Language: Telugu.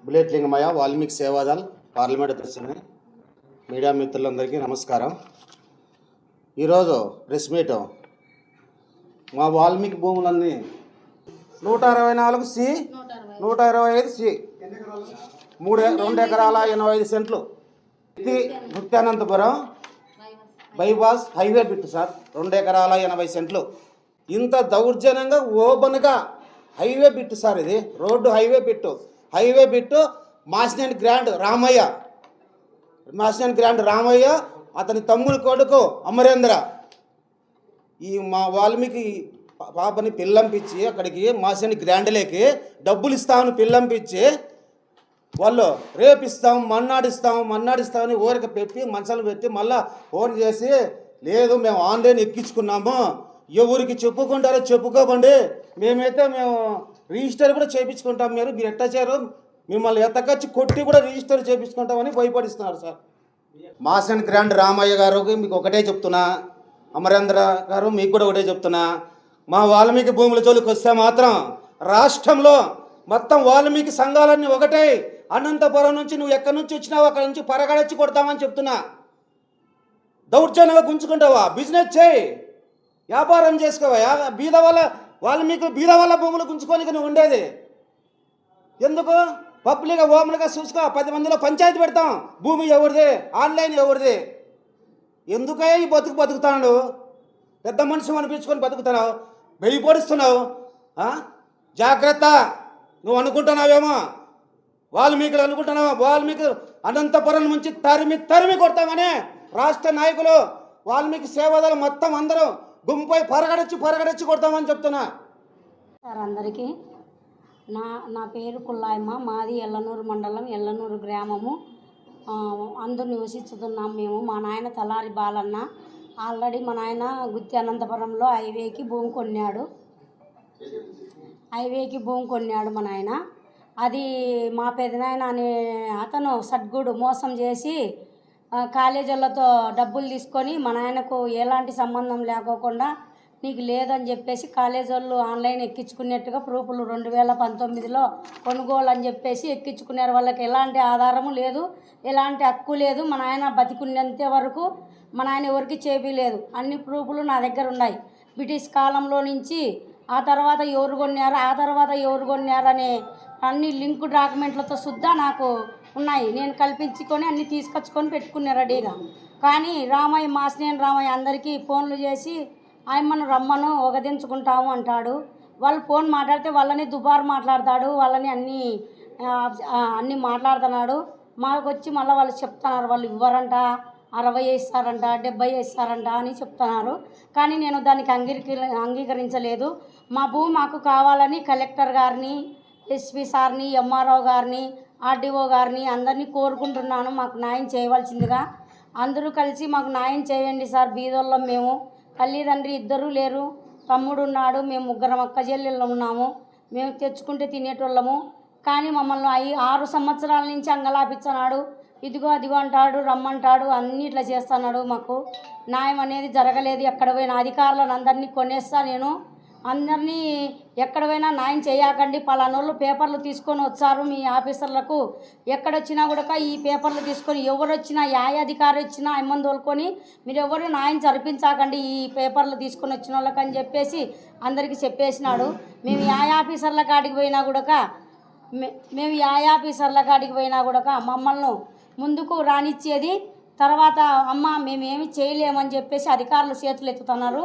బుల్లెట్ లింగమయ్య, వాల్మీకి సేవాదల్, పార్లమెంట్ దర్శన మీడియా మిత్రులందరికీ నమస్కారం. ఈరోజు ప్రెస్ మీట్ మా వాల్మీకి భూములన్నీ 124C 125C 2 ఎకరాల 85 సెంట్లు ఇది Mutyanantapuram bypass highway bit sir. 2 ఎకరాల 80 సెంట్లు. ఇంత దౌర్జన్యంగా ఓపెన్గా హైవే బిట్టు సార్. ఇది road highway bit Masineni grand Ramaiah అతని తమ్ముని కొడుకు అమరేంద్ర ఈ మా వాల్మీకి పాపని పిల్లంపించి అక్కడికి మాసినేని గ్రాండ్లేకి డబ్బులు ఇస్తామని పిల్లంపించి వాళ్ళు రేపిస్తాం మన్నాడిస్తామని ఊరికి పెట్టి మంచాలు పెట్టి మళ్ళా ఫోన్ చేసి లేదు మేము ఆన్లైన్ ఎక్కించుకున్నాము, ఎవరికి చెప్పుకుంటారో చెప్పుకోకండి, మేము రిజిస్టర్ కూడా చేయించుకుంటాం, మీరు ఎట్టా చేయరు, మిమ్మల్ని ఎత్తకొచ్చి కొట్టి కూడా రిజిస్టర్ చేయించుకుంటామని భయపడిస్తున్నారు సార్. మాసినేని గ్రాండ్ రామయ్య గారికి మీకు ఒకటే చెప్తున్నా, అమరేంద్ర గారు మీకు కూడా ఒకటే చెప్తున్నా, మా వాల్మీకి భూముల జోలికి వస్తే మాత్రం రాష్ట్రంలో మొత్తం వాల్మీకి సంఘాలన్నీ ఒకటే, అనంతపురం నుంచి నువ్వు ఎక్కడి నుంచి వచ్చినావు అక్కడి నుంచి పరగడచ్చి కొడతామని చెప్తున్నా. దౌర్జన్యంగా గుంజుకుంటావా? బిజినెస్ చేయి, వ్యాపారం చేసుకోవా. బీద వాళ్ళ భూములు గుంజుకోనికి నువ్వు ఉండేది ఎందుకు? పబ్లిక్గా ఓపెన్గా చూసుకో, 10 మందిలో పంచాయతీ పెడతాం. భూమి ఎవరిది, ఆన్లైన్ ఎవరిది? ఎందుకే ఈ బతుకుతాడు? పెద్ద మనిషి అనిపించుకొని బతుకుతున్నావు, భయపడిస్తున్నావు. జాగ్రత్త. నువ్వు అనుకుంటున్నావేమో వాల్మీకులు అనుకుంటున్నావా? వాల్మీకి అనంతపురం నుంచి తరిమి కొడతామని రాష్ట్ర నాయకులు వాల్మీకి సేవాదలు మొత్తం అందరూ గుంపై పరగడచ్చి కొడతామని చెప్తున్నా సార్. అందరికీ నా పేరు కుల్లాయమ్మ, మాది ఎల్లనూరు మండలం, ఎల్లనూరు గ్రామము. అందరూ నివసిస్తున్నాం మేము. మా నాయన తలారి బాలన్న ఆల్రెడీ మా నాయన గుత్తి అనంతపురంలో హైవేకి భూమి కొన్నాడు మా నాయన. అది మా పెదనాయన అనే అతను సద్గుడు మోసం చేసి కాలేజీలతో డబ్బులు తీసుకొని మా నాయనకు ఎలాంటి సంబంధం లేకోకుండా నీకు లేదని చెప్పేసి కాలేజీ వాళ్ళు ఆన్లైన్ ఎక్కించుకున్నట్టుగా ప్రూఫ్లు 2019లో కొనుగోలు అని చెప్పేసి ఎక్కించుకున్నారు. వాళ్ళకి ఎలాంటి ఆధారము లేదు, ఎలాంటి హక్కు లేదు. మా నాయన బతికున్నంత వరకు మా నాయన ఎవరికి చేపలేదు. అన్ని ప్రూఫ్లు నా దగ్గర ఉన్నాయి. బ్రిటిష్ కాలంలో నుంచి ఆ తర్వాత ఎవరు కొన్నారు అనే అన్ని లింక్ డాక్యుమెంట్లతో సుద్ధా నాకు ఉన్నాయి. నేను కల్పించుకొని అన్నీ తీసుకొచ్చుకొని పెట్టుకున్నా రెడీగా. కానీ మాసినేని రామయ్య అందరికీ ఫోన్లు చేసి ఆయమ్మను రమ్మను ఒగదించుకుంటాము అంటాడు. వాళ్ళు ఫోన్ మాట్లాడితే వాళ్ళని దుబారు మాట్లాడతాడు, వాళ్ళని అన్నీ మాట్లాడుతున్నాడు. మాకు వచ్చి మళ్ళీ వాళ్ళు చెప్తున్నారు వాళ్ళు ఇవ్వరంట, 60 ఇస్తారంట, 70 ఇస్తారంట అని చెప్తున్నారు. కానీ నేను దానికి అంగీకరించలేదు. మా భూమి మాకు కావాలని కలెక్టర్ గారిని, ఎస్పీ సార్ని, ఎంఆర్ఓ గారిని, ఆర్డీఓ గారిని అందరినీ కోరుకుంటున్నాను. మాకు న్యాయం చేయవలసిందిగా అందరూ కలిసి మాకు న్యాయం చేయండి సార్. బీదోళ్ళం మేము, తల్లిదండ్రి ఇద్దరూ లేరు, తమ్ముడు ఉన్నాడు, మేము 3 అక్క చెల్లెళ్ళు ఉన్నాము. మేము తెచ్చుకుంటే తినేటోళ్ళము. కానీ మమ్మల్ని 6 సంవత్సరాల నుంచి అంగలాపించన్నాడు. ఇదిగో అదిగో అంటాడు, రమ్మంటాడు, అన్నీ ఇట్లా చేస్తున్నాడు. మాకు న్యాయం అనేది జరగలేదు. ఎక్కడ పోయిన అధికారులను అందరినీ కొనేస్తా నేను. అందరినీ ఎక్కడ పోయినా న్యాయం చేయకండి, పలానోళ్ళు పేపర్లు తీసుకొని వచ్చారు మీ ఆఫీసర్లకు, ఎక్కడొచ్చినా కూడా ఈ పేపర్లు తీసుకొని ఎవరు వచ్చినా అధికారి వచ్చినా అమ్మని తోలుకొని మీరు ఎవరు న్యాయం జరిపించకండి ఈ పేపర్లు తీసుకొని వచ్చిన వాళ్ళకి అని చెప్పేసి అందరికీ చెప్పేసినాడు. మేము ఆఫీసర్ల కాడికి పోయినా కూడా మమ్మల్ని ముందుకు రానిచ్చేది. తర్వాత అమ్మ మేమేమి చేయలేమని చెప్పేసి అధికారులు చేతులు ఎత్తుతున్నారు.